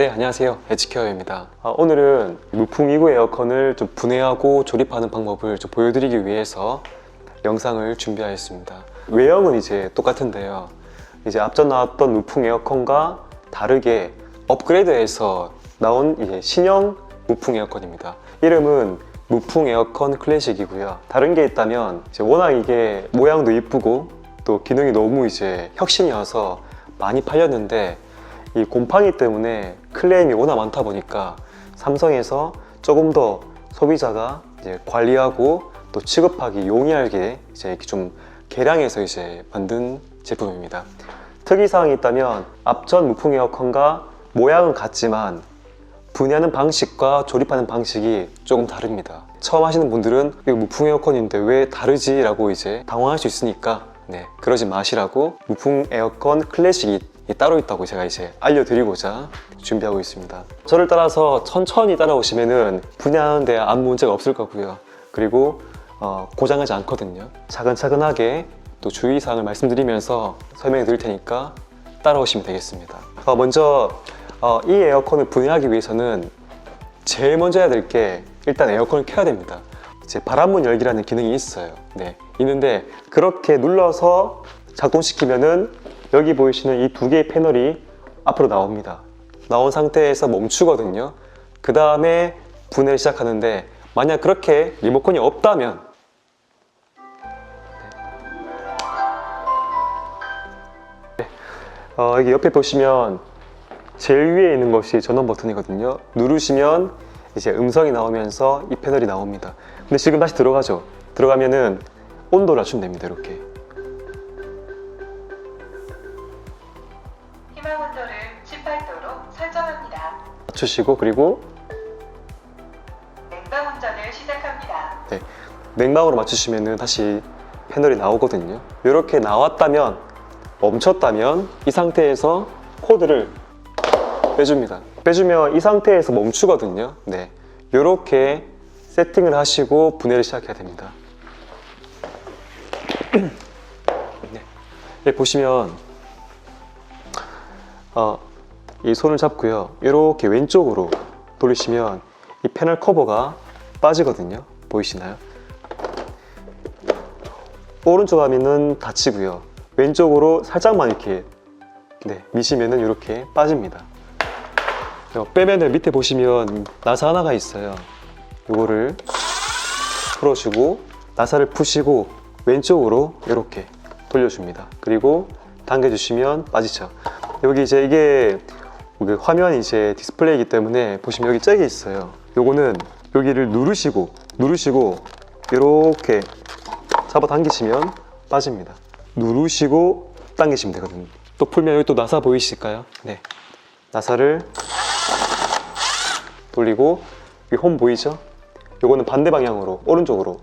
네, 안녕하세요. 에지케어입니다. 오늘은 무풍 2구 에어컨을 좀 분해하고 조립하는 방법을 좀 보여드리기 위해서 영상을 준비하였습니다. 외형은 이제 똑같은데요. 이제 앞전 나왔던 무풍 에어컨과 다르게 업그레이드해서 나온 이제 신형 무풍 에어컨입니다. 이름은 무풍 에어컨 클래식이고요. 다른 게 있다면 이제 워낙 이게 모양도 이쁘고 또 기능이 너무 이제 혁신이어서 많이 팔렸는데 이 곰팡이 때문에 클레임이 워낙 많다 보니까 삼성에서 조금 더 소비자가 이제 관리하고 또 취급하기 용이하게 이제 이렇게 좀 개량해서 이제 만든 제품입니다. 특이사항이 있다면 앞전 무풍 에어컨과 모양은 같지만 분해하는 방식과 조립하는 방식이 조금 다릅니다. 처음 하시는 분들은 이거 무풍 에어컨인데 왜 다르지? 라고 이제 당황할 수 있으니까 그러지 마시라고 무풍 에어컨 클래식이 따로 있다고 제가 이제 알려드리고자 준비하고 있습니다. 저를 따라서 천천히 따라오시면은 분해하는데 아무 문제가 없을 거고요. 그리고 고장하지 않거든요. 차근차근하게 또 주의사항을 말씀드리면서 설명해 드릴 테니까 따라오시면 되겠습니다. 먼저 이 에어컨을 분해하기 위해서는 제일 먼저 해야 될 게 일단 에어컨을 켜야 됩니다. 이제 바람문 열기라는 기능이 있어요. 있는데 그렇게 눌러서 작동시키면은 여기 보이시는 이 두 개의 패널이 앞으로 나옵니다. 나온 상태에서 멈추거든요. 그 다음에 분해를 시작하는데 만약 그렇게 리모컨이 없다면 여기 옆에 보시면 제일 위에 있는 것이 전원 버튼이거든요. 누르시면 이제 음성이 나오면서 이 패널이 나옵니다. 근데 지금 다시 들어가죠. 들어가면은 온도를 낮추면 됩니다. 이렇게 희망 온도를 18도로 설정합니다. 낮추시고 그리고 냉방 운전을 시작합니다. 냉방으로 맞추시면 다시 패널이 나오거든요. 이렇게 나왔다면 멈췄다면 이 상태에서 코드를 빼줍니다. 빼주면 이 상태에서 멈추거든요. 이렇게 세팅을 하시고 분해를 시작해야 됩니다. 보시면 이 손을 잡고요. 이렇게 왼쪽으로 돌리시면 이 패널 커버가 빠지거든요. 보이시나요? 오른쪽 하면은 닫히고요. 왼쪽으로 살짝만 이렇게 미시면은 이렇게 빠집니다. 빼면은 밑에 보시면 나사 하나가 있어요. 이거를 풀어주고 나사를 푸시고 왼쪽으로 이렇게 돌려줍니다. 그리고 당겨주시면 빠지죠. 여기 이제 이게 화면이 이제 디스플레이이기 때문에 보시면 여기 잭이 있어요. 요거는 여기를 누르시고 이렇게 잡아 당기시면 빠집니다. 누르시고 당기시면 되거든요. 또 풀면 여기 또 나사 보이실까요? 나사를 돌리고 여기 홈 보이죠? 요거는 반대 방향으로 오른쪽으로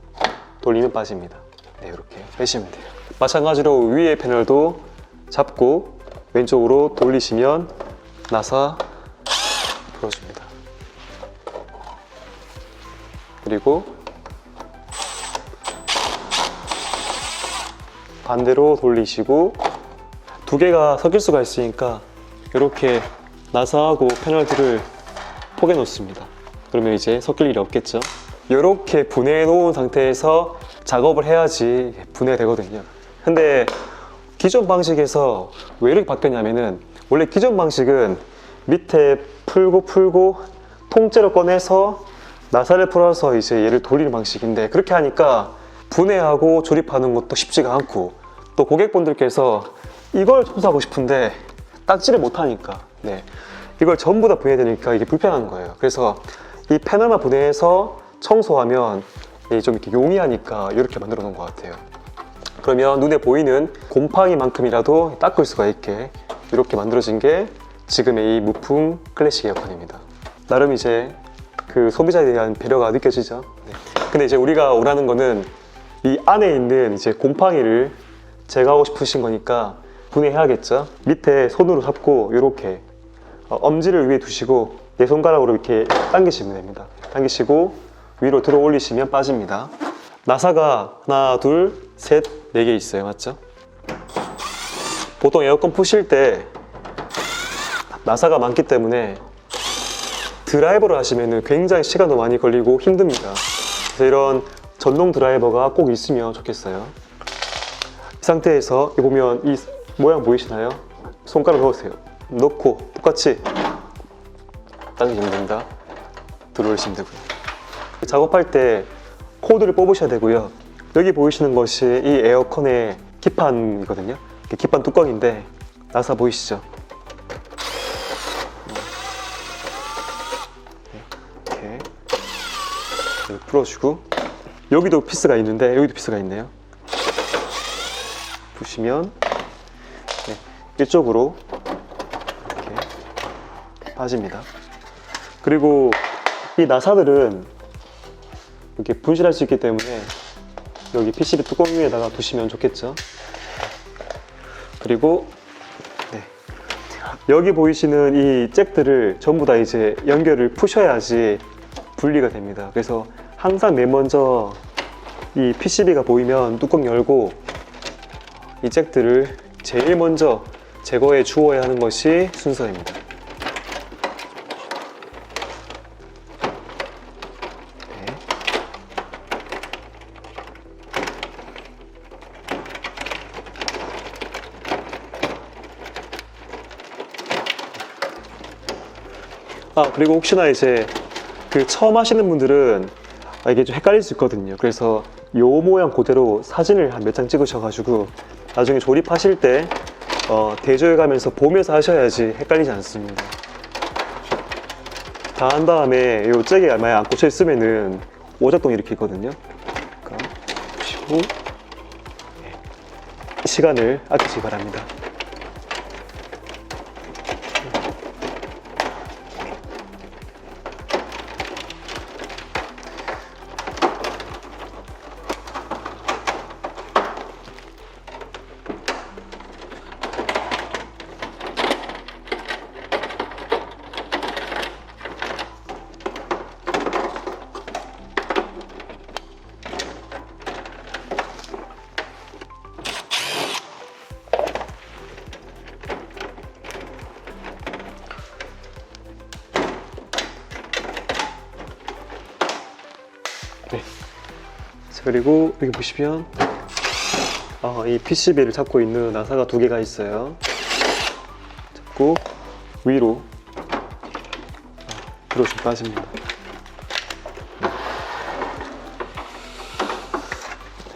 돌리면 빠집니다. 이렇게 빼시면 돼요. 마찬가지로 위에 패널도 잡고 왼쪽으로 돌리시면 나사 풀어줍니다. 그리고 반대로 돌리시고 두 개가 섞일 수가 있으니까 이렇게 나사하고 패널들을 포개 놓습니다. 그러면 이제 섞일 일이 없겠죠. 이렇게 분해해 놓은 상태에서 작업을 해야지 분해되거든요. 근데 기존 방식에서 왜 이렇게 바뀌었냐면은 원래 기존 방식은 밑에 풀고 통째로 꺼내서 나사를 풀어서 이제 얘를 돌리는 방식인데 그렇게 하니까 분해하고 조립하는 것도 쉽지가 않고 또 고객분들께서 이걸 청소하고 싶은데 닦지를 못하니까 이걸 전부 다 분해되니까 이게 불편한 거예요. 그래서 이 패널만 분해해서 청소하면 좀 이렇게 용이하니까 이렇게 만들어 놓은 것 같아요. 그러면 눈에 보이는 곰팡이만큼이라도 닦을 수가 있게 이렇게 만들어진 게 지금의 이 무풍 클래식 에어컨입니다. 나름 이제 그 소비자에 대한 배려가 느껴지죠. 근데 이제 우리가 원하는 거는 이 안에 있는 이제 곰팡이를 제거하고 싶으신 거니까 분해해야겠죠. 밑에 손으로 잡고 이렇게 엄지를 위에 두시고 내 손가락으로 이렇게 당기시면 됩니다. 당기시고 위로 들어 올리시면 빠집니다. 나사가 하나, 둘, 셋, 네 개 있어요. 맞죠? 보통 에어컨 푸실 때 나사가 많기 때문에 드라이버를 하시면 굉장히 시간도 많이 걸리고 힘듭니다. 그래서 이런 전동 드라이버가 꼭 있으면 좋겠어요. 이 상태에서 여기 보면 이 모양 보이시나요? 손가락 넣으세요. 넣고 똑같이 당기시면 됩니다. 들어오시면 되고요. 작업할 때 코드를 뽑으셔야 되고요. 여기 보이시는 것이 이 에어컨의 기판이거든요. 기판 뚜껑인데 나사 보이시죠? 이렇게 풀어주고, 여기도 피스가 있는데 여기도 피스가 있네요. 보시면 이쪽으로 이렇게 빠집니다. 그리고 이 나사들은 이렇게 분실할 수 있기 때문에 여기 PCB 뚜껑 위에다가 두시면 좋겠죠. 그리고 여기 보이시는 이 잭들을 전부 다 이제 연결을 푸셔야지 분리가 됩니다. 그래서 항상 맨 먼저 이 PCB가 보이면 뚜껑 열고 이 잭들을 제일 먼저 제거해 주어야 하는 것이 순서입니다. 그리고 혹시나 이제 처음 하시는 분들은 이게 좀 헷갈릴 수 있거든요. 그래서 요 모양 그대로 사진을 한 몇 장 찍으셔가지고 나중에 조립하실 때 대조해 가면서 보면서 하셔야지 헷갈리지 않습니다. 다 한 다음에 요 잭에 만약 안 꽂혀 있으면은 오작동이 이렇게 있거든요. 그러니까 보시고 시간을 아끼시기 바랍니다. 그리고 여기 보시면 이 PCB를 잡고 있는 나사가 두 개가 있어요. 잡고 위로 들어주면 빠집니다.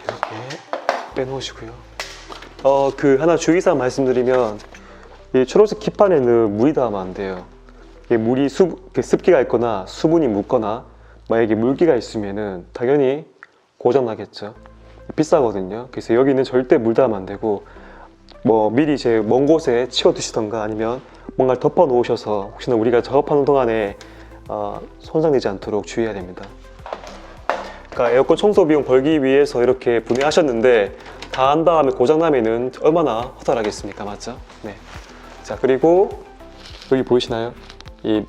이렇게 빼놓으시고요. 하나 주의사항 말씀드리면 이 초록색 기판에는 물이 닿으면 안 돼요. 물이 습기가 있거나 수분이 묻거나 만약에 물기가 있으면은 당연히 고장 나겠죠. 비싸거든요. 그래서 여기는 절대 물 닿으면 안 되고 미리 이제 먼 곳에 치워 두시던가 아니면 뭔가를 덮어 놓으셔서 혹시나 우리가 작업하는 동안에 손상되지 않도록 주의해야 됩니다. 그러니까 에어컨 청소 비용 벌기 위해서 이렇게 분해하셨는데 다 한 다음에 고장 나면은 얼마나 허탈하겠습니까, 맞죠? 네. 자, 그리고 여기 보이시나요? 이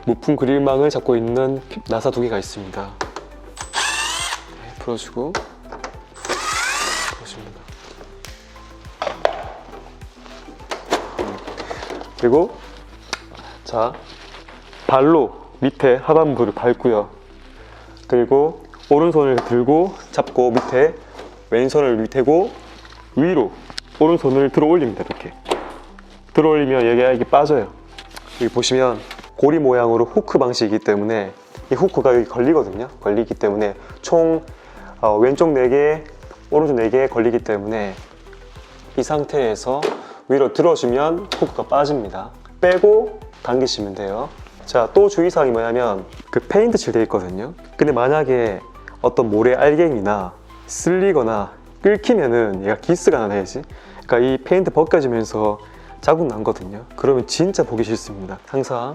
무풍 그릴망을 잡고 있는 나사 두 개가 있습니다. 풀어주고 보십니다. 그리고 자, 발로 밑에 하단부를 밟고요. 그리고 오른손을 들고 잡고 밑에 왼손을 밑에고 위로 오른손을 들어 올립니다. 이렇게 들어 올리면 여기가 이렇게 빠져요. 여기 보시면 고리 모양으로 후크 방식이기 때문에 이 후크가 여기 걸리거든요. 걸리기 때문에 총 왼쪽 4개, 오른쪽 4개 걸리기 때문에 이 상태에서 위로 들어주면 후크가 빠집니다. 빼고 당기시면 돼요. 자, 또 주의사항이 뭐냐면 페인트 칠 돼 있거든요. 근데 만약에 어떤 모래 알갱이나 쓸리거나 끓기면은 얘가 기스가 나야지. 그러니까 이 페인트 벗겨지면서 자국 나거든요. 그러면 진짜 보기 싫습니다. 항상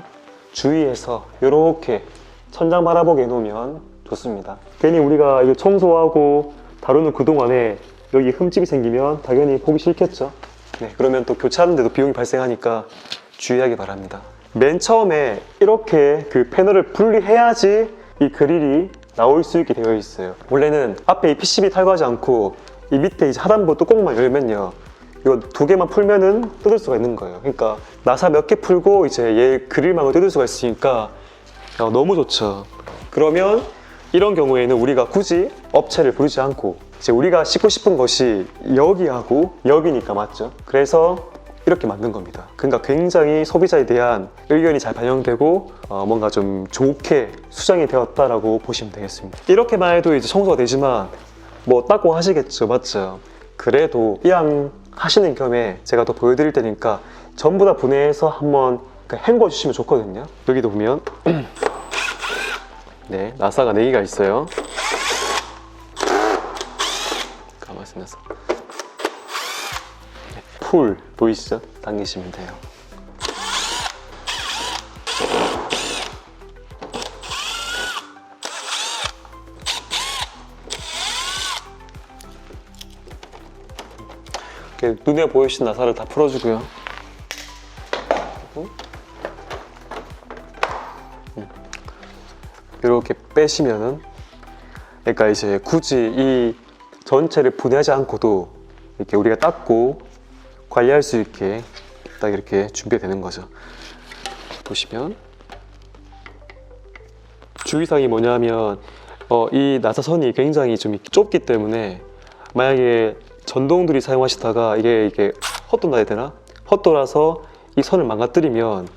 주의해서 이렇게 천장 바라보게 해놓으면 좋습니다. 괜히 우리가 이거 청소하고 다루는 그동안에 여기 흠집이 생기면 당연히 보기 싫겠죠. 네, 그러면 또 교체하는데도 비용이 발생하니까 주의하기 바랍니다. 맨 처음에 이렇게 패널을 분리해야지 이 그릴이 나올 수 있게 되어 있어요. 원래는 앞에 이 PCB 탈거하지 않고 이 밑에 이제 하단부 뚜껑만 열면요, 이거 2개만 풀면은 뜯을 수가 있는 거예요. 그러니까 나사 몇 개 풀고 이제 얘 그릴망을 뜯을 수가 있으니까 너무 좋죠. 그러면 이런 경우에는 우리가 굳이 업체를 부르지 않고 이제 우리가 씻고 싶은 것이 여기하고 여기니까 맞죠? 그래서 이렇게 만든 겁니다. 그러니까 굉장히 소비자에 대한 의견이 잘 반영되고 뭔가 좀 좋게 수정이 되었다라고 보시면 되겠습니다. 이렇게만 해도 이제 청소가 되지만 뭐 닦고 하시겠죠, 맞죠? 그래도 이왕 하시는 겸에 제가 더 보여드릴 테니까 전부 다 분해해서 한번 헹궈 주시면 좋거든요. 여기도 보면 네, 나사가 4개가 있어요. 가만히 있어. 풀 보이시죠? 당기시면 돼요. 이렇게 눈에 보이시는 나사를 다 풀어주고요. 이렇게 빼시면은, 그러니까 이제 굳이 이 전체를 분해하지 않고도 이렇게 우리가 닦고 관리할 수 있게 딱 이렇게 준비가 되는 거죠. 보시면 주의사항이 뭐냐면 이 나사선이 굉장히 좀 좁기 때문에 만약에 전동들이 사용하시다가 이게 헛돌아야 되나? 헛돌아서 이 선을 망가뜨리면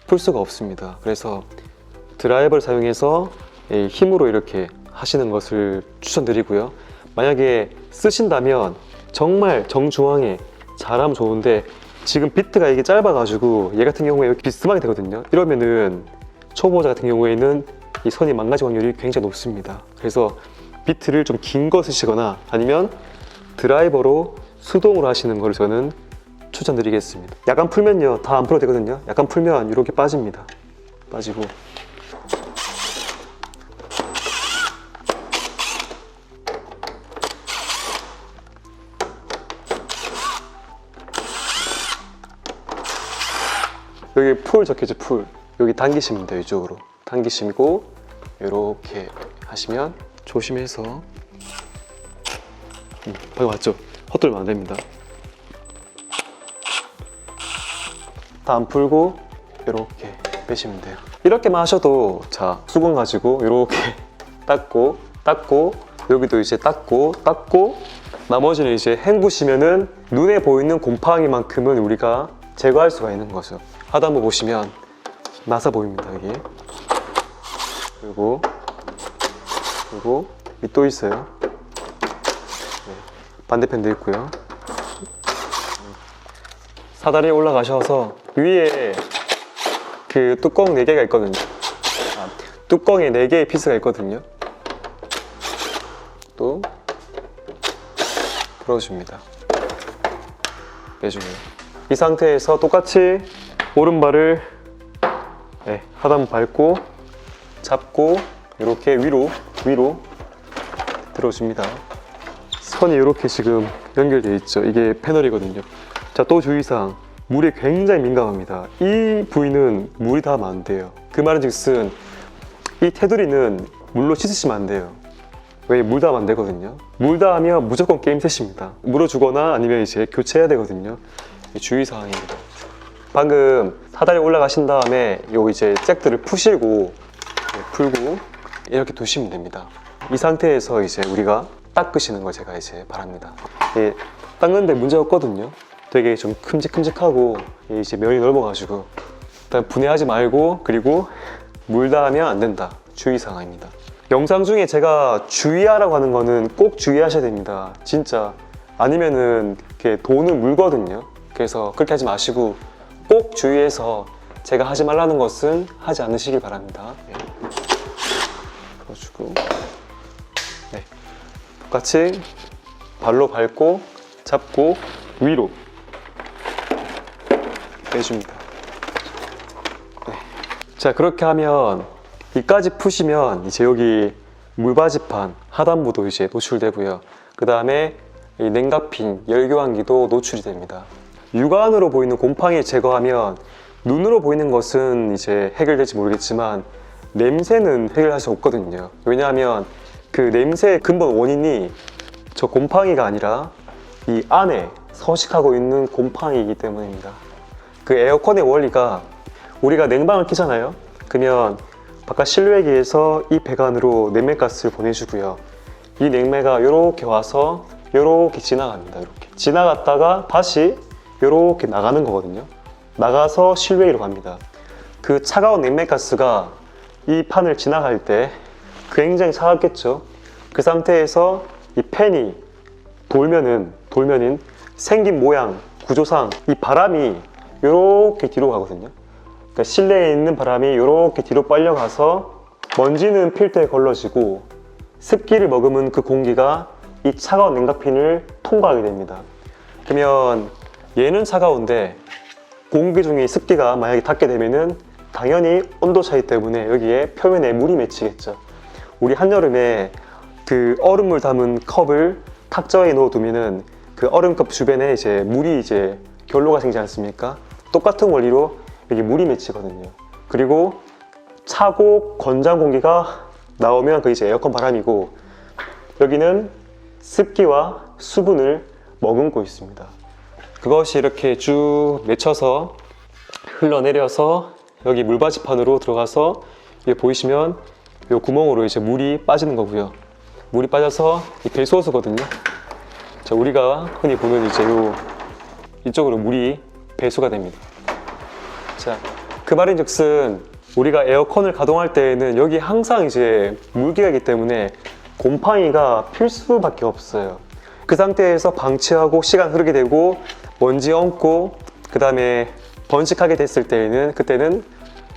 풀 수가 없습니다. 그래서 드라이버를 사용해서 힘으로 이렇게 하시는 것을 추천드리고요. 만약에 쓰신다면 정말 정중앙에 잘하면 좋은데 지금 비트가 이게 짧아가지고 얘 같은 경우에 이렇게 비스듬하게 되거든요. 이러면은 초보자 같은 경우에는 이 선이 망가질 확률이 굉장히 높습니다. 그래서 비트를 좀 긴 거 쓰시거나 아니면 드라이버로 수동으로 하시는 걸 저는 추천드리겠습니다. 약간 풀면요, 다 안 풀어도 되거든요. 약간 풀면 이렇게 빠집니다. 빠지고 여기 풀 적혀있죠, 풀. 여기 당기시면 돼요, 이쪽으로. 당기시고 이렇게 하시면 조심해서 방금 맞죠? 헛돌면 안 됩니다. 다 안 풀고 이렇게 빼시면 돼요. 이렇게만 하셔도 자, 수건 가지고 이렇게 닦고 여기도 이제 닦고 나머지는 이제 헹구시면은 눈에 보이는 곰팡이만큼은 우리가 제거할 수가 있는 거죠. 하단부 보시면 나사 보입니다, 여기. 그리고 밑 또 있어요. 네, 반대편도 있고요. 사다리에 올라가셔서 위에 그 뚜껑 4개가 있거든요. 뚜껑에 4개의 피스가 있거든요. 또 풀어줍니다. 빼주고요. 이 상태에서 똑같이 오른발을 하단 밟고 잡고 이렇게 위로 들어줍니다. 선이 이렇게 지금 연결되어 있죠. 이게 패널이거든요. 자, 또 주의사항, 물에 굉장히 민감합니다. 이 부위는 물이 닿으면 안 돼요. 그 말인즉슨 이 테두리는 물로 씻으시면 안 돼요. 왜? 물 닿으면 안 되거든요. 물 닿으면 무조건 게임 셋입니다. 물어주거나 아니면 이제 교체해야 되거든요. 주의사항입니다. 방금 사다리 올라가신 다음에 요 이제 잭들을 푸시고 풀고 이렇게 두시면 됩니다. 이 상태에서 이제 우리가 닦으시는 걸 제가 이제 바랍니다. 닦는데 문제가 없거든요. 되게 좀 큼직큼직하고 이제 면이 넓어가지고 일단 분해하지 말고, 그리고 물 닿으면 안 된다. 주의사항입니다. 영상 중에 제가 주의하라고 하는 거는 꼭 주의하셔야 됩니다. 진짜 아니면은 이렇게 돈은 물거든요. 그래서 그렇게 하지 마시고 꼭 주의해서 제가 하지 말라는 것은 하지 않으시길 바랍니다. 풀어주고 똑같이 발로 밟고 잡고 위로 빼줍니다. 자, 그렇게 하면 이까지 푸시면 이제 여기 물바지판 하단부도 이제 노출되고요. 그 다음에 이 냉각핀 열교환기도 노출이 됩니다. 육안으로 보이는 곰팡이 제거하면 눈으로 보이는 것은 이제 해결될지 모르겠지만 냄새는 해결할 수 없거든요. 왜냐하면 그 냄새의 근본 원인이 저 곰팡이가 아니라 이 안에 서식하고 있는 곰팡이이기 때문입니다. 그 에어컨의 원리가 우리가 냉방을 켜잖아요. 그러면 바깥 실외기에서 이 배관으로 냉매가스를 보내주고요. 이 냉매가 이렇게 와서 이렇게 지나갑니다. 이렇게 지나갔다가 다시 이렇게 나가는 거거든요. 나가서 실외기로 갑니다. 그 차가운 냉매가스가 이 판을 지나갈 때 굉장히 차갑겠죠. 그 상태에서 이 팬이 돌면은 생긴 모양, 구조상 이 바람이 이렇게 뒤로 가거든요. 그러니까 실내에 있는 바람이 이렇게 뒤로 빨려가서 먼지는 필터에 걸러지고 습기를 머금은 그 공기가 이 차가운 냉각핀을 통과하게 됩니다. 그러면 얘는 차가운데 공기 중에 습기가 만약에 닿게 되면은 당연히 온도 차이 때문에 여기에 표면에 물이 맺히겠죠. 우리 한여름에 그 얼음물 담은 컵을 탁자에 넣어두면은 그 얼음컵 주변에 이제 물이 이제 결로가 생기지 않습니까? 똑같은 원리로 여기 물이 맺히거든요. 그리고 차고 건장 공기가 나오면 그게 이제 에어컨 바람이고, 여기는 습기와 수분을 머금고 있습니다. 그것이 이렇게 쭉 맺혀서 흘러내려서 여기 물받이판으로 들어가서 여기 보이시면 이 구멍으로 이제 물이 빠지는 거고요. 물이 빠져서 이 배수호스거든요. 자, 우리가 흔히 보는 이제 이쪽으로 물이 배수가 됩니다. 자, 그 말인즉슨 우리가 에어컨을 가동할 때에는 여기 항상 이제 물기가 있기 때문에 곰팡이가 필수밖에 없어요. 그 상태에서 방치하고 시간 흐르게 되고 먼지 얹고 그 다음에 번식하게 됐을 때에는 그때는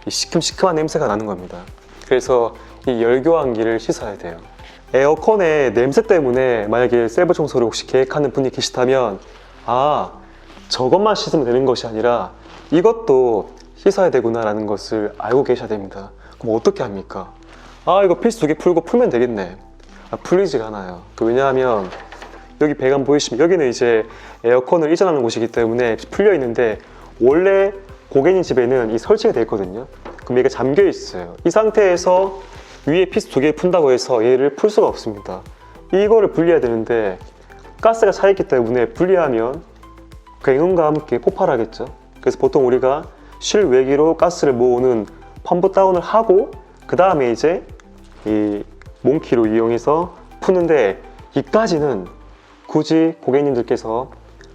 이 시큼시큼한 냄새가 나는 겁니다. 그래서 이 열교환기를 씻어야 돼요. 에어컨의 냄새 때문에 만약에 셀프 청소를 혹시 계획하는 분이 계시다면, 아, 저것만 씻으면 되는 것이 아니라 이것도 씻어야 되구나 라는 것을 알고 계셔야 됩니다. 그럼 어떻게 합니까? 아, 이거 필수 2개 풀고 풀면 되겠네. 풀리지가 않아요. 왜냐하면 여기 배관 보이시면 여기는 이제 에어컨을 이전하는 곳이기 때문에 풀려 있는데 원래 고객님 집에는 이 설치가 되어 있거든요. 그럼 얘가 잠겨 있어요. 이 상태에서 위에 피스 2개 푼다고 해서 얘를 풀 수가 없습니다. 이거를 분리해야 되는데 가스가 차 있기 때문에 분리하면 굉음과 함께 폭발하겠죠. 그래서 보통 우리가 실외기로 가스를 모으는 펌프 다운을 하고 그 다음에 이제 이 몽키로 이용해서 푸는데, 이까지는 굳이 고객님들께서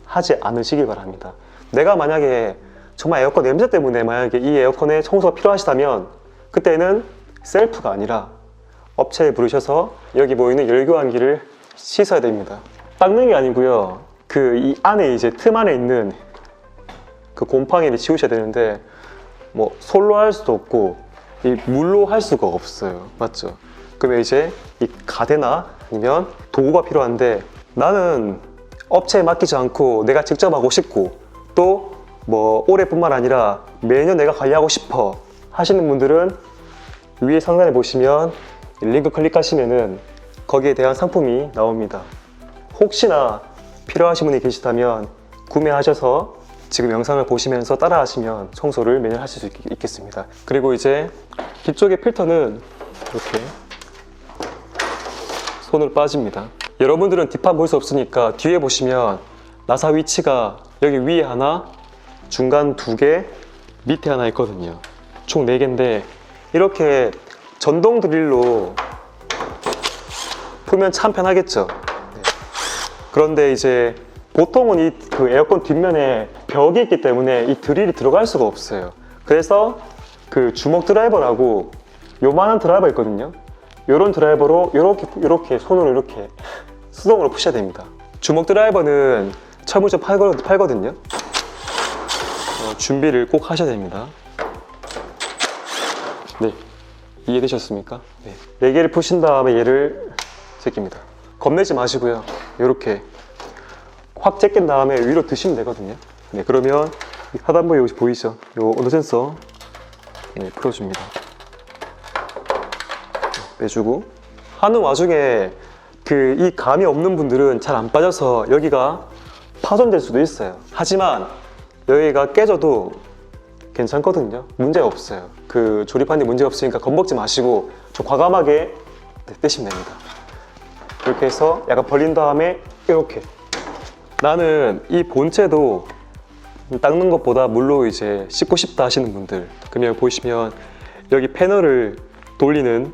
하지 않으시길 바랍니다. 내가 만약에 정말 에어컨 냄새 때문에 만약에 이 에어컨에 청소가 필요하시다면 그때는 셀프가 아니라 업체에 부르셔서 여기 보이는 열교환기를 씻어야 됩니다. 닦는 게 아니고요. 이 안에 이제 틈 안에 있는 그 곰팡이를 지우셔야 되는데 뭐 솔로 할 수도 없고 이 물로 할 수가 없어요. 맞죠? 그러면 이제 이 가대나 아니면 도구가 필요한데, 나는 업체에 맡기지 않고 내가 직접 하고 싶고 또 뭐 올해뿐만 아니라 매년 내가 관리하고 싶어 하시는 분들은 위에 상단에 보시면 링크 클릭하시면은 거기에 대한 상품이 나옵니다. 혹시나 필요하신 분이 계시다면 구매하셔서 지금 영상을 보시면서 따라 하시면 청소를 매년 하실 수 있겠습니다. 그리고 이제 뒤쪽의 필터는 이렇게 손으로 빠집니다. 여러분들은 뒷판 볼 수 없으니까 뒤에 보시면 나사 위치가 여기 위에 하나, 중간 2개, 밑에 하나 있거든요. 총 4개인데 이렇게 전동 드릴로 풀면 참 편하겠죠. 네. 그런데 이제 보통은 이 에어컨 뒷면에 벽이 있기 때문에 이 드릴이 들어갈 수가 없어요. 그래서 그 주먹 드라이버라고 요만한 드라이버 있거든요. 요런 드라이버로 이렇게 손으로 이렇게 수동으로 푸셔야 됩니다. 주먹 드라이버는 철물점 팔거든요. 준비를 꼭 하셔야 됩니다. 네, 이해되셨습니까? 네. 4개를 푸신 다음에 얘를 제낍니다. 겁내지 마시고요. 이렇게 확 제낀 다음에 위로 드시면 되거든요. 네, 그러면 하단부에 여기 보이죠? 요 온도 센서 풀어줍니다. 빼주고 하는 와중에 이 감이 없는 분들은 잘 안 빠져서 여기가 파손될 수도 있어요. 하지만 여기가 깨져도 괜찮거든요. 문제가 없어요. 조립하는 데 문제가 없으니까 겁먹지 마시고 좀 과감하게 떼시면 됩니다. 이렇게 해서 약간 벌린 다음에 이렇게, 나는 이 본체도 닦는 것보다 물로 이제 씻고 싶다 하시는 분들, 그러면 보시면 여기 패널을 돌리는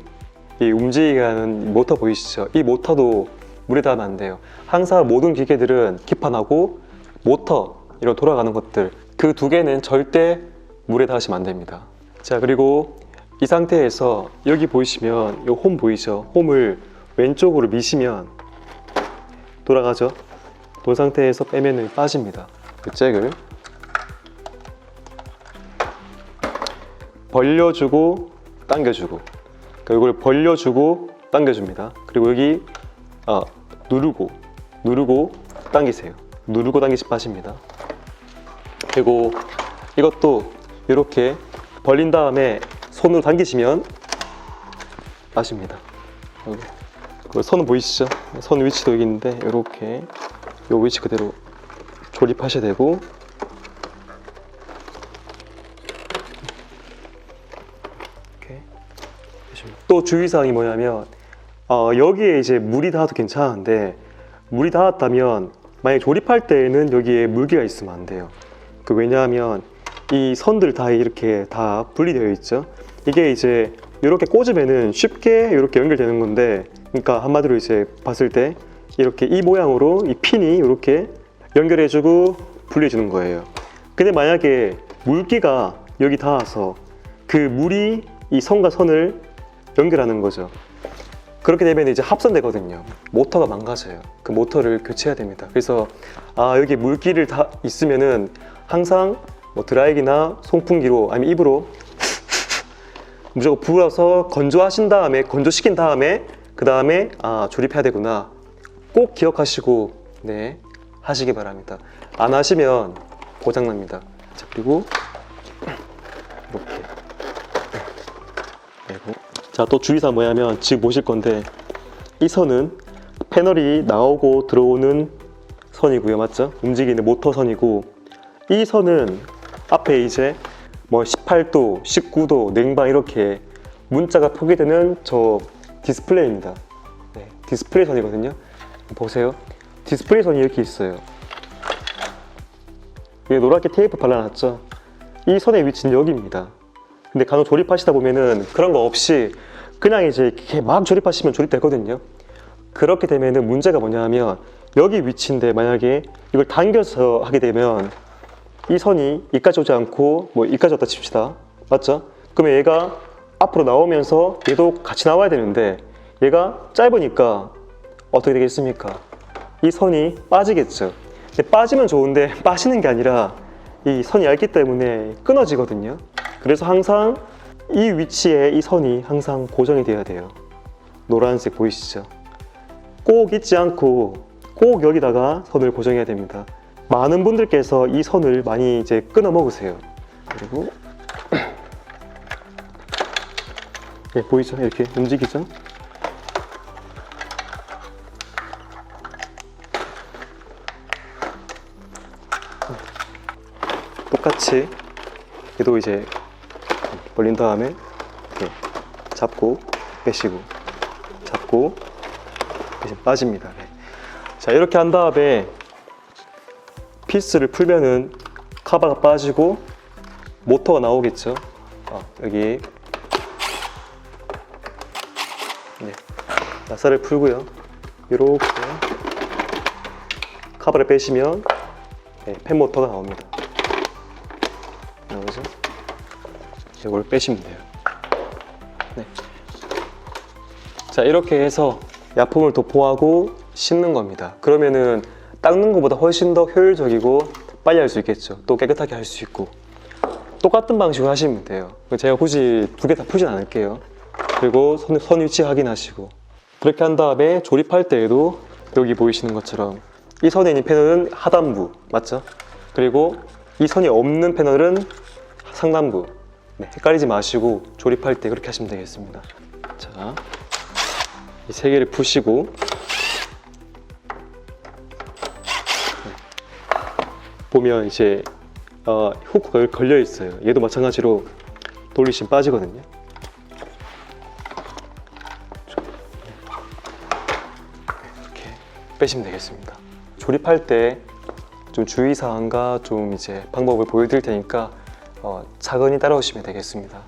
이 움직이게 하는 모터 보이시죠? 이 모터도 물에 닿으면 안 돼요. 항상 모든 기계들은 기판하고 모터 이런 돌아가는 것들 그 두 개는 절대 물에 닿으시면 안 됩니다. 자, 그리고 이 상태에서 여기 보이시면 이 홈 보이죠? 홈을 왼쪽으로 미시면 돌아가죠? 본 상태에서 빼면은 빠집니다. 그 잭을 벌려주고 당겨주고, 그러니까 이걸 벌려주고 당겨줍니다. 그리고 여기 누르고 당기세요. 누르고 당기시 빠집니다. 그리고 이것도 이렇게 벌린 다음에 손으로 당기시면 빠집니다. 그 선은 보이시죠? 선 위치도 여기 있는데 이렇게 이 위치 그대로 조립하셔야 되고, 이렇게 또 주의사항이 뭐냐면 여기에 이제 물이 닿아도 괜찮은데 물이 닿았다면 만약 조립할 때에는 여기에 물기가 있으면 안 돼요. 왜냐하면 이 선들 다 이렇게 다 분리되어 있죠. 이게 이제 이렇게 꽂으면은 쉽게 이렇게 연결되는 건데, 그러니까 한마디로 이제 봤을 때 이렇게 이 모양으로 이 핀이 이렇게 연결해주고 분리해주는 거예요. 근데 만약에 물기가 여기 닿아서 그 물이 이 선과 선을 연결하는 거죠. 그렇게 되면 이제 합선되거든요. 모터가 망가져요. 그 모터를 교체해야 됩니다. 그래서 여기 물기를 다 있으면은 항상 뭐 드라이기나 송풍기로 아니면 입으로 무조건 불어서 건조하신 다음에 건조시킨 다음에 그 다음에 조립해야 되구나 꼭 기억하시고 네 하시기 바랍니다. 안 하시면 고장납니다. 자, 그리고 이렇게 그리고 자, 또 주의사항 뭐냐면 지금 보실 건데 이 선은 패널이 나오고 들어오는 선이고요, 맞죠? 움직이는 모터 선이고, 이 선은 앞에 이제 뭐 18도, 19도, 냉방 이렇게 문자가 표기되는 저 디스플레이입니다. 네, 디스플레이 선이거든요. 보세요. 디스플레이 선이 이렇게 있어요. 위에 노랗게 테이프 발라놨죠. 이 선의 위치는 여기입니다. 근데 간혹 조립하시다 보면은 그런 거 없이 그냥 이제 이렇게 막 조립하시면 조립되거든요. 그렇게 되면은 문제가 뭐냐면 여기 위치인데 만약에 이걸 당겨서 하게 되면 이 선이 이까지 오지 않고 뭐 이까지 왔다 칩시다. 맞죠? 그러면 얘가 앞으로 나오면서 얘도 같이 나와야 되는데 얘가 짧으니까 어떻게 되겠습니까? 이 선이 빠지겠죠. 근데 빠지면 좋은데 빠지는 게 아니라 이 선이 얇기 때문에 끊어지거든요. 그래서 항상 이 위치에 이 선이 항상 고정이 돼야 돼요. 노란색 보이시죠? 꼭 잊지 않고 꼭 여기다가 선을 고정해야 됩니다. 많은 분들께서 이 선을 많이 이제 끊어 먹으세요. 그리고 네, 보이죠? 이렇게 움직이죠? 똑같이 얘도 이제 벌린 다음에 이렇게 잡고 빼시고 잡고 빼시면 빠집니다. 네. 자, 이렇게 한 다음에 피스를 풀면은 카바가 빠지고 모터가 나오겠죠. 여기 네, 나사를 풀고요. 이렇게 카바를 빼시면 네, 펜 모터가 나옵니다. 나오죠? 이걸 빼시면 돼요. 네. 자, 이렇게 해서 약품을 도포하고 씻는 겁니다. 그러면은 닦는 것보다 훨씬 더 효율적이고 빨리 할 수 있겠죠. 또 깨끗하게 할 수 있고 똑같은 방식으로 하시면 돼요. 제가 굳이 두 개 다 풀진 않을게요. 그리고 선 위치 확인하시고 그렇게 한 다음에 조립할 때에도 여기 보이시는 것처럼 이 선에 있는 패널은 하단부 맞죠? 그리고 이 선이 없는 패널은 상단부. 네, 헷갈리지 마시고 조립할 때 그렇게 하시면 되겠습니다. 자, 이 세 개를 푸시고 보면 이제 후크가 걸려 있어요. 얘도 마찬가지로 돌리시면 빠지거든요. 이렇게 빼시면 되겠습니다. 조립할 때 좀 주의사항과 좀 이제 방법을 보여드릴 테니까 차근히 따라오시면 되겠습니다.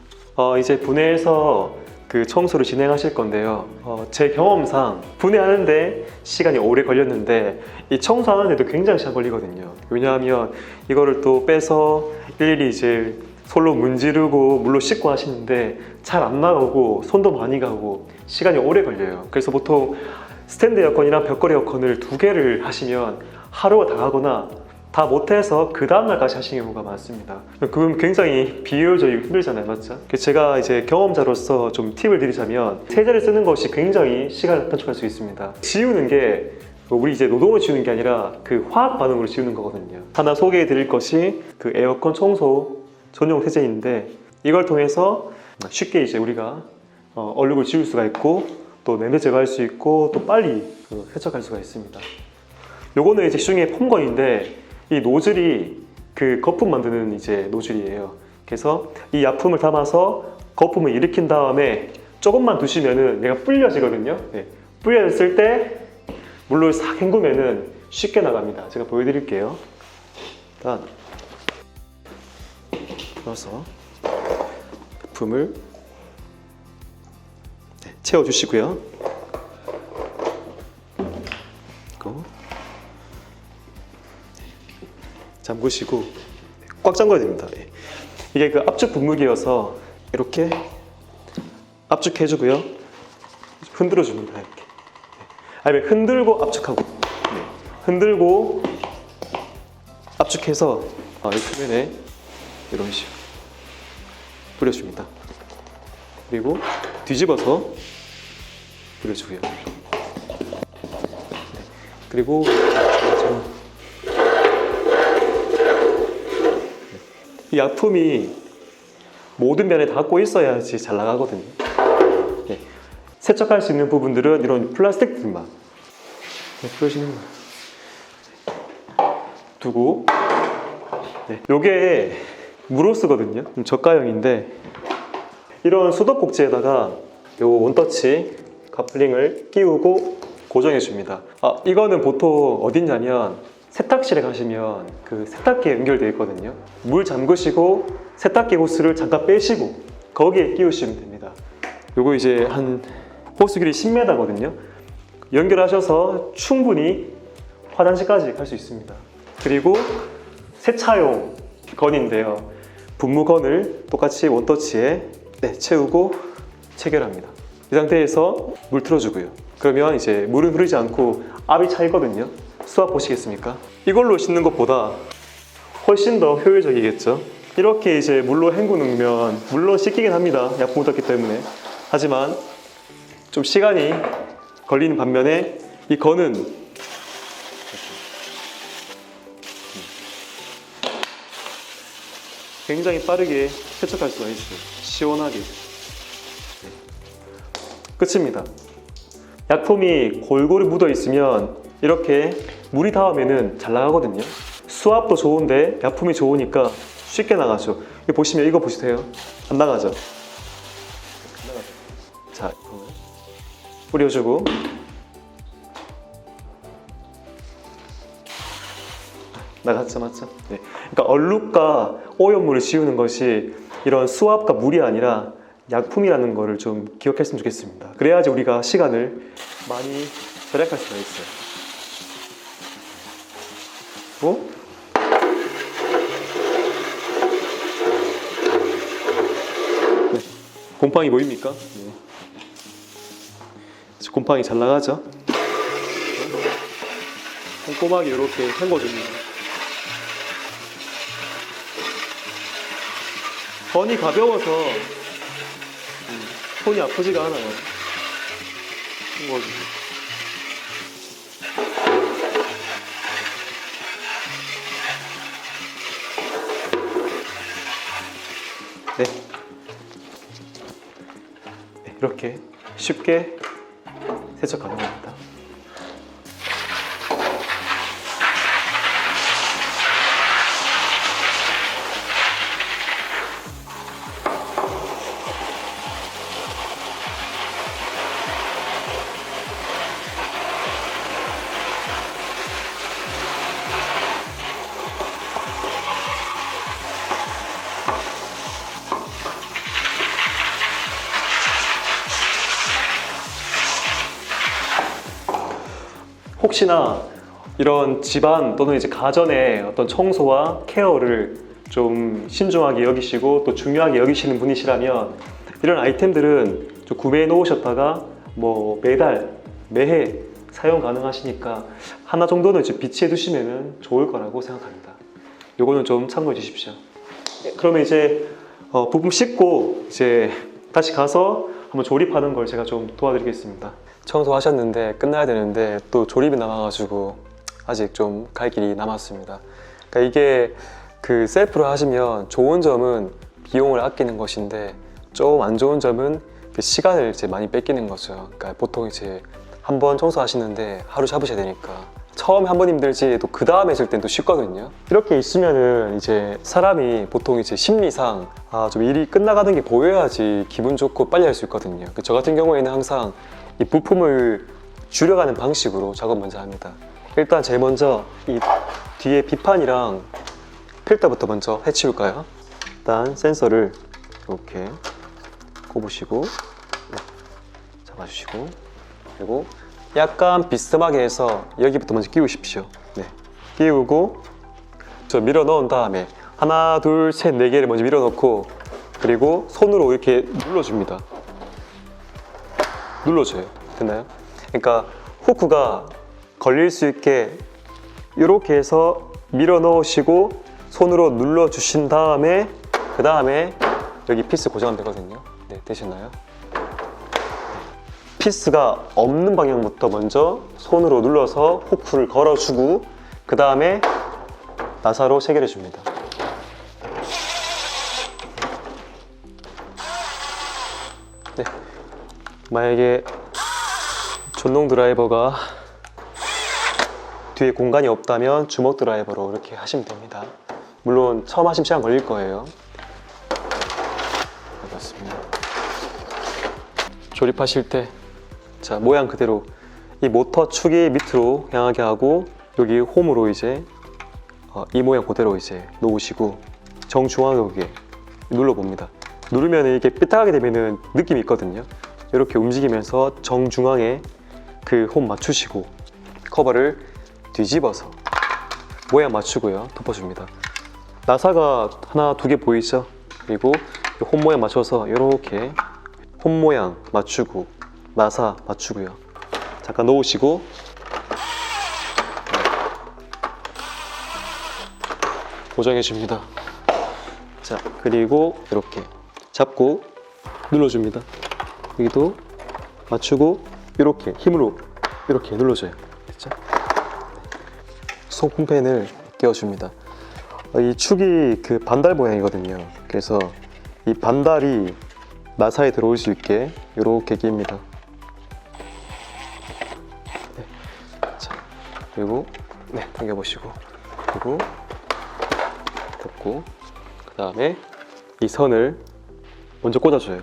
이제 분해해서 그 청소를 진행하실 건데요. 제 경험상 분해하는데 시간이 오래 걸렸는데 이 청소하는데도 굉장히 시간 걸리거든요. 왜냐하면 이거를 또 빼서 일일이 이제 솔로 문지르고 물로 씻고 하시는데 잘 안 나오고 손도 많이 가고 시간이 오래 걸려요. 그래서 보통 스탠드 에어컨이랑 벽걸이 에어컨을 2개를 하시면 하루가 다 가거나 다 못해서 그 다음날까지 하시는 경우가 많습니다. 그럼 굉장히 비효율적이고 힘들잖아요, 맞죠? 제가 이제 경험자로서 좀 팁을 드리자면 세제를 쓰는 것이 굉장히 시간을 단축할 수 있습니다. 지우는 게 우리 이제 노동을 지우는 게 아니라 그 화학 반응으로 지우는 거거든요. 하나 소개해 드릴 것이 그 에어컨 청소 전용 세제인데 이걸 통해서 쉽게 이제 우리가 얼룩을 지울 수가 있고 또 냄새 제거할 수 있고 또 빨리 세척할 수가 있습니다. 요거는 이제 시중에 폼건인데 이 노즐이 그 거품 만드는 이제 노즐이에요. 그래서 이 약품을 담아서 거품을 일으킨 다음에 조금만 두시면은 얘가 불려지거든요. 네. 불려졌을 때 물로 싹 헹구면은 쉽게 나갑니다. 제가 보여드릴게요. 일단 넣어서 약품을 채워주시고요. 그리고 잠그시고 꽉 잠궈야 됩니다. 이게 그 압축 분무기여서 이렇게 압축해주고요. 흔들어 줍니다. 이렇게. 아니면 흔들고 압축하고, 흔들고 압축해서 이 표면에 이런 식으로 뿌려줍니다. 그리고 뒤집어서 뿌려주고요. 그리고 이 약품이 모든 면에 닿고 있어야지 잘 나가거든요. 네. 세척할 수 있는 부분들은 이런 플라스틱들만 뿌려주는 거예요. 두고 요게 무로스거든요. 저가형인데 이런 수도꼭지에다가 요 원터치 커플링을 끼우고 고정해 줍니다. 이거는 보통 어딨냐면 세탁실에 가시면 그 세탁기에 연결되어 있거든요. 물 잠그시고 세탁기 호스를 잠깐 빼시고 거기에 끼우시면 됩니다. 요거 이제 한 호스 길이 10m거든요. 연결하셔서 충분히 화장실까지 갈 수 있습니다. 그리고 세차용 건인데요. 분무건을 똑같이 원터치에 채우고 체결합니다. 이 상태에서 물 틀어주고요. 그러면 이제 물은 흐르지 않고 압이 차있거든요. 수압 보시겠습니까? 이걸로 씻는 것보다 훨씬 더 효율적이겠죠. 이렇게 이제 물로 헹구면 물론 씻기긴 합니다. 약품 묻었기 때문에. 하지만 좀 시간이 걸리는 반면에 이 건은 굉장히 빠르게 세척할 수가 있어요. 시원하게. 끝입니다. 약품이 골고루 묻어 있으면 이렇게 물이 닿으면 잘 나가거든요. 수압도 좋은데 약품이 좋으니까 쉽게 나가죠. 여기 보시면 이거 보세요. 안 나가죠? 자, 뿌려주고 나갔죠, 맞죠? 네. 그러니까 얼룩과 오염물을 지우는 것이 이런 수압과 물이 아니라 약품이라는 거를 좀 기억했으면 좋겠습니다. 그래야지 우리가 시간을 많이 절약할 수가 있어요. 네. 곰팡이 보입니까? 네. 곰팡이 잘 나가죠? 꼼꼼하게 이렇게 헹궈줍니다. 건이 가벼워서 손이 아프지가 않아요. 헹궈주고. 네. 이렇게 쉽게 세척 가능합니다. 혹시나 이런 집안 또는 이제 가전의 어떤 청소와 케어를 좀 신중하게 여기시고 또 중요하게 여기시는 분이시라면 이런 아이템들은 좀 구매해 놓으셨다가 뭐 매달 매해 사용 가능하시니까 하나 정도는 이제 비치해 두시면 좋을 거라고 생각합니다. 요거는 좀 참고해 주십시오. 그러면 이제 부품 씻고 이제 다시 가서 한번 조립하는 걸 제가 좀 도와드리겠습니다. 청소하셨는데 끝나야 되는데 또 조립이 남아가지고 아직 좀 갈 길이 남았습니다. 그러니까 이게 그 셀프로 하시면 좋은 점은 비용을 아끼는 것인데 좀 안 좋은 점은 그 시간을 이제 많이 뺏기는 거죠. 그러니까 보통 이제 한 번 청소하시는데 하루 잡으셔야 되니까 처음에 한 번 힘들지 또 그 다음에 했을 땐 또 쉽거든요. 이렇게 있으면은 이제 사람이 보통 이제 심리상 좀 일이 끝나가는 게 보여야지 기분 좋고 빨리 할 수 있거든요. 저 같은 경우에는 항상 이 부품을 줄여가는 방식으로 작업 먼저 합니다. 일단 제일 먼저 이 뒤에 비판이랑 필터부터 먼저 해치울까요? 일단 센서를 이렇게 꼽으시고 잡아주시고 그리고 약간 비스듬하게 해서 여기부터 먼저 끼우십시오. 네. 끼우고 저 밀어 넣은 다음에 하나, 둘, 셋, 네 개를 먼저 밀어 넣고 그리고 손으로 이렇게 눌러줍니다. 눌러줘요. 됐나요? 그러니까 후크가 걸릴 수 있게 이렇게 해서 밀어 넣으시고 손으로 눌러 주신 다음에 그 다음에 여기 피스 고정하면 되거든요. 네, 되셨나요? 피스가 없는 방향부터 먼저 손으로 눌러서 후크를 걸어주고 그 다음에 나사로 체결해 줍니다. 네. 만약에 전동 드라이버가 뒤에 공간이 없다면 주먹 드라이버로 이렇게 하시면 됩니다. 물론 처음 하시면 시간 걸릴 거예요. 그렇습니다. 조립하실 때 자, 모양 그대로 이 모터 축이 밑으로 향하게 하고 여기 홈으로 이제 이 모양 그대로 이제 놓으시고 정중앙에 여기에 눌러봅니다. 누르면 이게 삐딱하게 되면은 느낌이 있거든요. 이렇게 움직이면서 정중앙에 그 홈 맞추시고 커버를 뒤집어서 모양 맞추고요. 덮어줍니다. 나사가 하나, 두 개 보이죠? 그리고 홈 모양 맞춰서 이렇게 홈 모양 맞추고 나사 맞추고요. 잠깐 놓으시고 고정해 줍니다. 자, 그리고 이렇게 잡고 눌러줍니다. 여기도 맞추고 이렇게 힘으로 이렇게 눌러줘요. 됐죠? 송풍펜을 끼워줍니다. 이 축이 그 반달 모양이거든요. 그래서 이 반달이 나사에 들어올 수 있게 이렇게 낍니다. 네. 자, 그리고 당겨보시고 그리고 덮고 그 다음에 이 선을 먼저 꽂아줘요.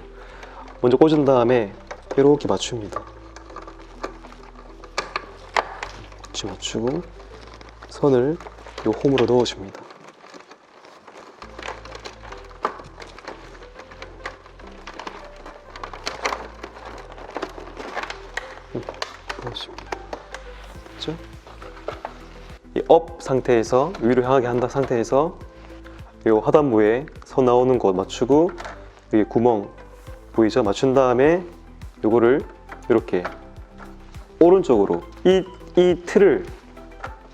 먼저 꽂은 다음에 이렇게 맞춥니다. 맞추고 선을 이 홈으로 넣어줍니다. 넣어줍니다. 됐죠? 이 업 상태에서 위로 향하게 한 상태에서 이 하단부에 선 나오는 곳 맞추고 여기 구멍 보이죠? 맞춘 다음에 이거를 이렇게 오른쪽으로 이 틀을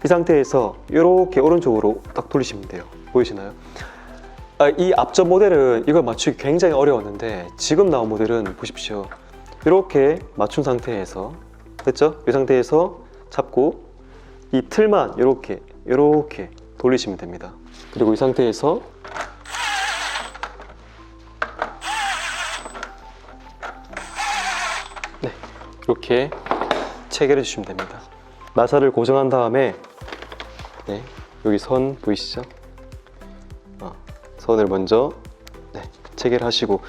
이 상태에서 이렇게 오른쪽으로 딱 돌리시면 돼요. 보이시나요? 이 앞전 모델은 이걸 맞추기 굉장히 어려웠는데 지금 나온 모델은 보십시오. 이렇게 맞춘 상태에서 됐죠? 이 상태에서 잡고 이 틀만 이렇게 돌리시면 됩니다. 그리고 이 상태에서 이렇게 체결해 주시면 됩니다. 나사를 고정한 다음에 여기 선 보이시죠? 선을 먼저 체결하시고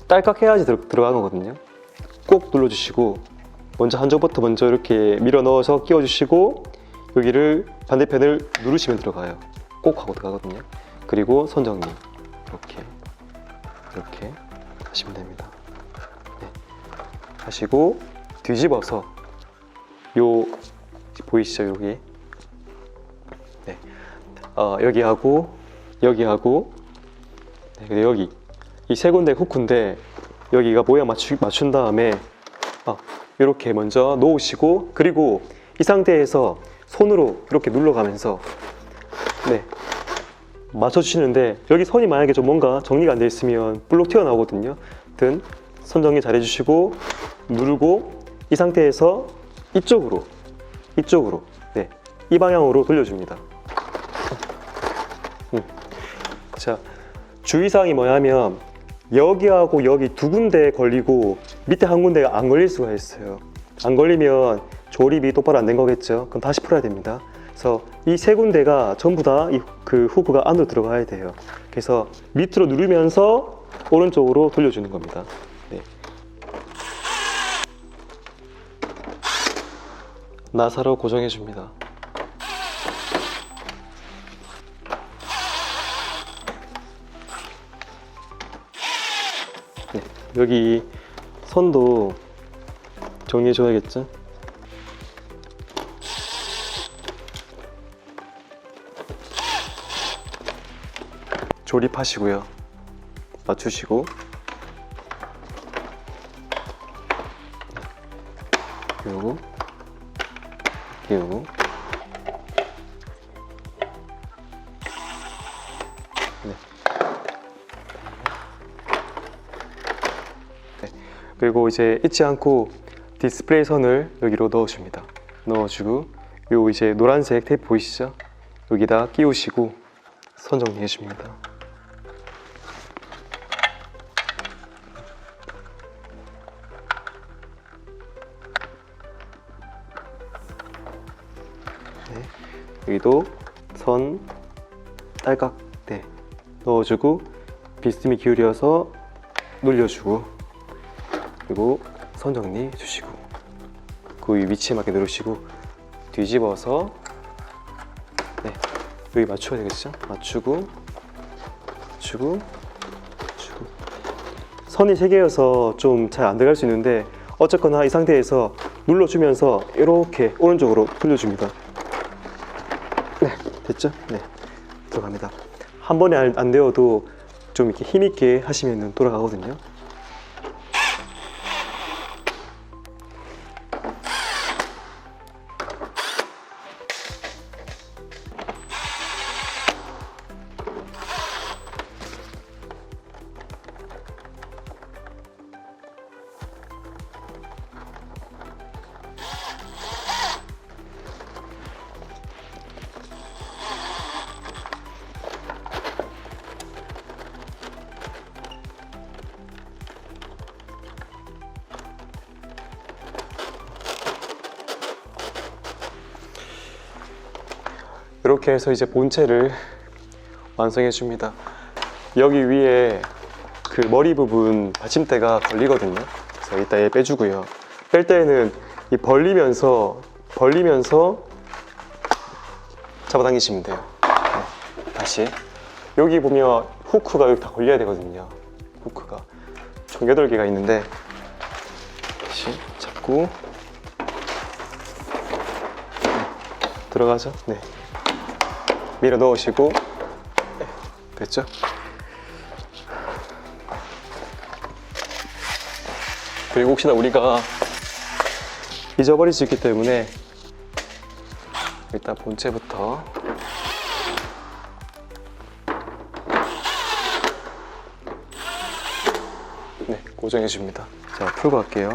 딸깍해야지 들어가는 거거든요. 꼭 눌러주시고 먼저 한쪽부터 먼저 이렇게 밀어 넣어서 끼워주시고 여기를 반대편을 누르시면 들어가요. 꼭 하고 들어가거든요. 그리고 선 정리 이렇게 하시면 됩니다. 하시고 뒤집어서 요 보이시죠 여기? 네. 여기하고 여기하고 네, 근데 여기 이 세 군데 후크인데 여기가 모양 맞춘 다음에 이렇게 먼저 놓으시고, 그리고 이 상태에서 손으로 이렇게 눌러가면서 네 맞춰주시는데, 여기 선이 만약에 좀 뭔가 정리가 안 돼 있으면 볼록 튀어나오거든요. 아무튼 선 정리 잘 해주시고 누르고 이 상태에서 이쪽으로 네, 이 방향으로 돌려줍니다. 자, 주의사항이 뭐냐면 여기하고 여기 두 군데 걸리고 밑에 한 군데가 안 걸릴 수가 있어요. 안 걸리면 조립이 똑바로 안 된 거겠죠. 그럼 다시 풀어야 됩니다. 그래서 이 세 군데가 전부 다 그 후크가 안으로 들어가야 돼요. 그래서 밑으로 누르면서 오른쪽으로 돌려주는 겁니다. 네. 나사로 고정해 줍니다. 네, 여기 선도 정리해 줘야겠죠? 조립하시고요. 맞추시고 그리고 네. 네. 그리고 이제 잊지 않고 디스플레이 선을 여기로 넣어줍니다. 넣어주고 요 이제 노란색 테이프 보이시죠? 여기다 끼우시고 선 정리해 줍니다. 네. 여기도 선 딸깍 네. 넣어주고 비스듬히 기울여서 눌려주고, 그리고 선 정리해 주시고 그 위치에 맞게 누르시고 뒤집어서 네. 여기 맞춰야 되겠죠? 맞추고 선이 3개여서 좀 잘 안 들어갈 수 있는데, 어쨌거나 이 상태에서 눌러주면서 이렇게 오른쪽으로 돌려줍니다. 네, 됐죠? 네, 들어갑니다. 한 번에 안 되어도 좀 이렇게 힘있게 하시면 돌아가거든요. 이렇게 해서 이제 본체를 완성해 줍니다. 여기 위에 그 머리 부분 받침대가 걸리거든요. 그래서 이따 얘 빼주고요. 뺄 때는 이 벌리면서 잡아당기시면 돼요. 네, 다시 여기 보면 후크가 여기 다 걸려야 되거든요. 후크가 총 8개가 있는데 다시 잡고 들어가죠. 네. 밀어 넣으시고 네, 됐죠? 그리고 혹시나 우리가 잊어버릴 수 있기 때문에 일단 본체부터 네, 고정해 줍니다. 자, 풀고 갈게요.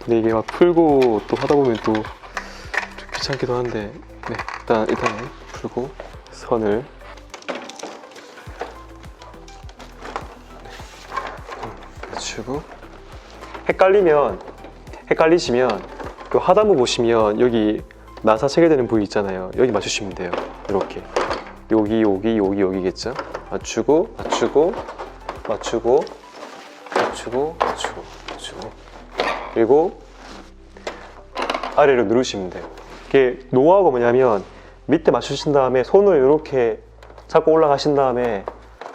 근데 이게 막 풀고 또 하다 보면 또 좀 귀찮기도 한데, 네, 일단 풀고 선을 맞추고, 헷갈리시면 그 하단부 보시면 여기 나사 체결되는 부위 있잖아요. 여기 맞추시면 돼요. 이렇게 여기겠죠? 맞추고 그리고 아래로 누르시면 돼요. 이게 노하우가 뭐냐면 밑에 맞추신 다음에 손을 이렇게 잡고 올라가신 다음에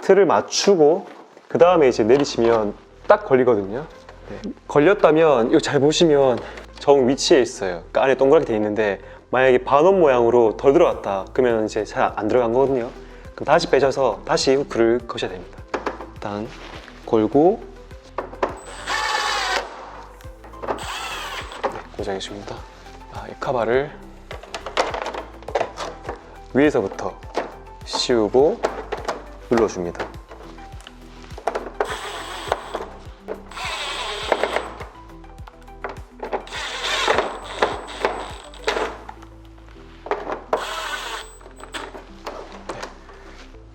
틀을 맞추고 그 다음에 이제 내리시면 딱 걸리거든요. 네. 걸렸다면 이거 잘 보시면 정 위치에 있어요. 그러니까 안에 동그랗게 돼 있는데 만약에 반원 모양으로 덜 들어갔다 그러면 이제 잘 안 들어간 거거든요. 그럼 다시 빼셔서 다시 후크를 거셔야 됩니다. 일단 걸고 고정해줍니다. 이 카바를 위에서부터 씌우고 눌러줍니다.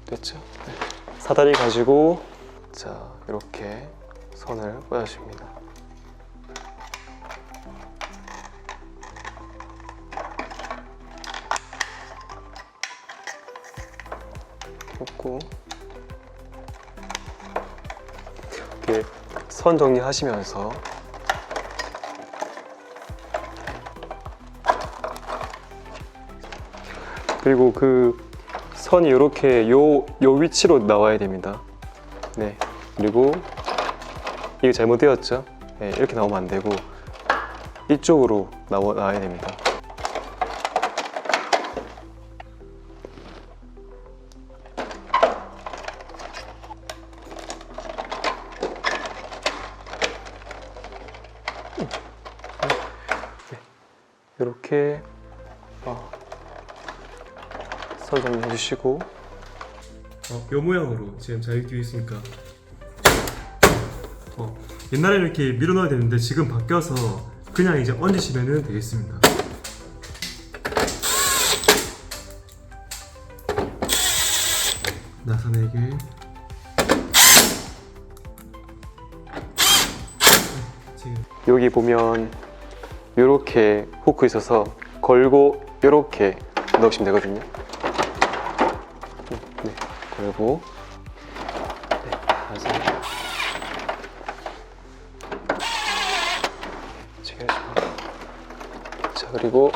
됐죠? 네. 사다리 가지고 자 이렇게 선을 꽂아줍니다. 꽂고 이렇게 선 정리하시면서 그리고 그 선이 이렇게 요 위치로 나와야 됩니다. 네. 그리고 이게 잘못되었죠? 네, 이렇게 나오면 안 되고 이쪽으로 나와야 됩니다. 이렇게 선 정리해 주시고 요 모양으로 지금 잘 끼워 있으니까 옛날에는 이렇게 밀어 넣어야 되는데 지금 바뀌어서 그냥 이제 얹으시면 되겠습니다. 나사내게 지금 여기 보면 이렇게 후크 있어서 걸고 이렇게 넣으시면 되거든요. 네, 걸고 네, 나서 자 그리고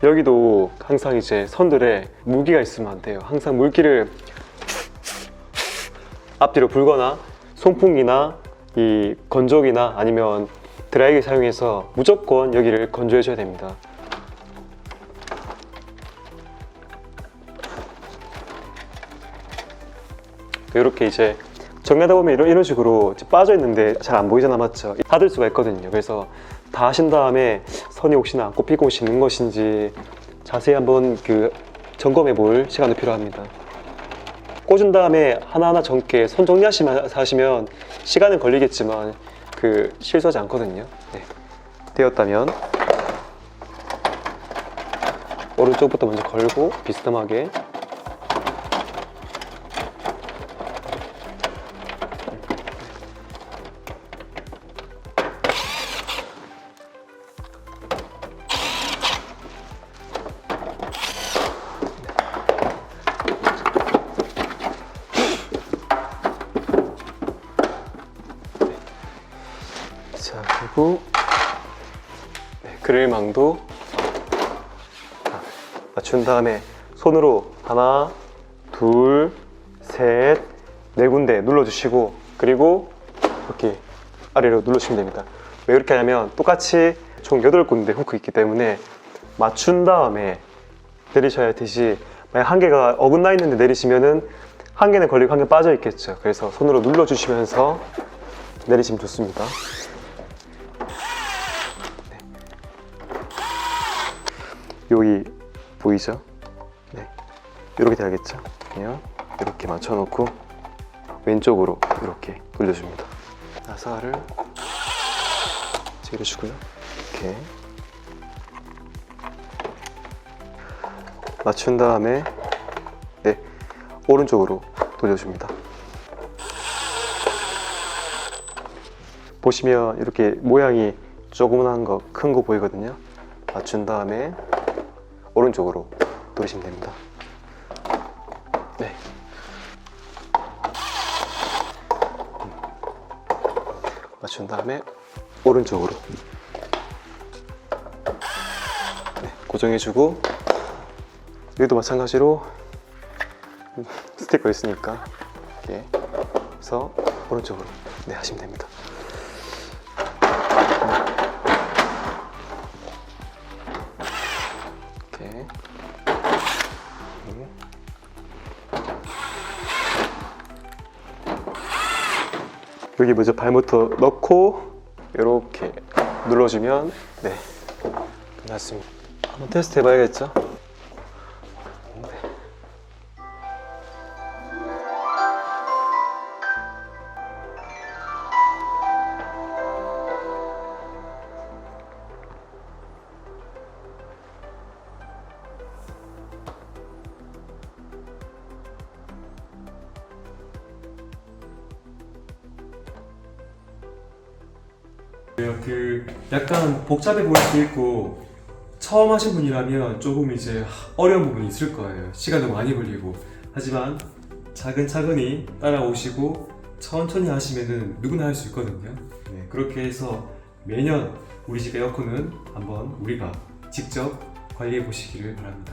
여기도 항상 이제 선들에 물기가 있으면 안 돼요. 항상 물기를 앞뒤로 불거나 송풍기나 이 건조기나 아니면 드라이기 사용해서 무조건 여기를 건조해 줘야 됩니다. 이렇게 이제 정리하다 보면 이런 식으로 빠져 있는데 잘 안 보이잖아, 맞죠? 닫을 수가 있거든요. 그래서 다 하신 다음에 선이 혹시나 안 꼽히고 있는 것인지 자세히 한번 점검해 볼 시간도 필요합니다. 꽂은 다음에 하나하나 젊게 손 정리하시면 시간은 걸리겠지만 실수하지 않거든요. 네. 되었다면 오른쪽부터 먼저 걸고 비스듬하게 자, 그리고 그릴망도 맞춘 다음에 손으로 하나, 둘, 셋, 네 군데 눌러주시고 그리고 이렇게 아래로 눌러주시면 됩니다. 왜 이렇게 하냐면 똑같이 총 8군데 후크 있기 때문에 맞춘 다음에 내리셔야 되지, 만약 한 개가 어긋나 있는데 내리시면은 한 개는 걸리고 한 개 빠져 있겠죠. 그래서 손으로 눌러주시면서 내리시면 좋습니다. 네. 여기 보이죠? 네. 이렇게 돼야겠죠? 그냥 이렇게 맞춰놓고 왼쪽으로 이렇게 돌려줍니다. 나사를 제려주고요. 이렇게 맞춘 다음에 네, 오른쪽으로 돌려줍니다. 보시면 이렇게 모양이 조그만한 거, 큰 거 보이거든요. 맞춘 다음에 오른쪽으로 돌리시면 됩니다. 네. 맞춘 다음에 오른쪽으로 네, 고정해주고 여기도 마찬가지로 스티커 있으니까 이렇게 해서 오른쪽으로 네, 하시면 됩니다. 이렇게 여기 먼저 발부터 넣고 이렇게 눌러주면 네, 끝났습니다. 한번 테스트 해봐야겠죠? 네. 약간 복잡해 보일 수 있고 처음 하신 분이라면 조금 이제 어려운 부분이 있을 거예요. 시간도 많이 걸리고. 하지만 차근차근히 따라오시고 천천히 하시면은 누구나 할 수 있거든요. 네, 그렇게 해서 매년 우리 집 에어컨은 한번 우리가 직접 관리해 보시기를 바랍니다.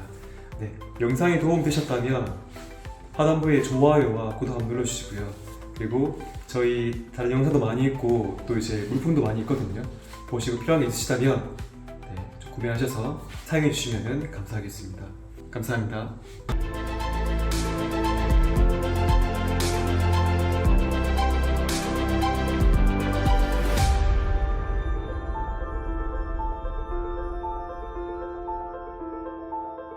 네, 영상이 도움 되셨다면 하단부에 좋아요와 구독 한번 눌러주시고요. 그리고 저희 다른 영상도 많이 있고 또 이제 물품도 많이 있거든요. 보시고 필요한 게 있으시다면 네, 좀 구매하셔서 사용해 주시면 감사하겠습니다. 감사합니다.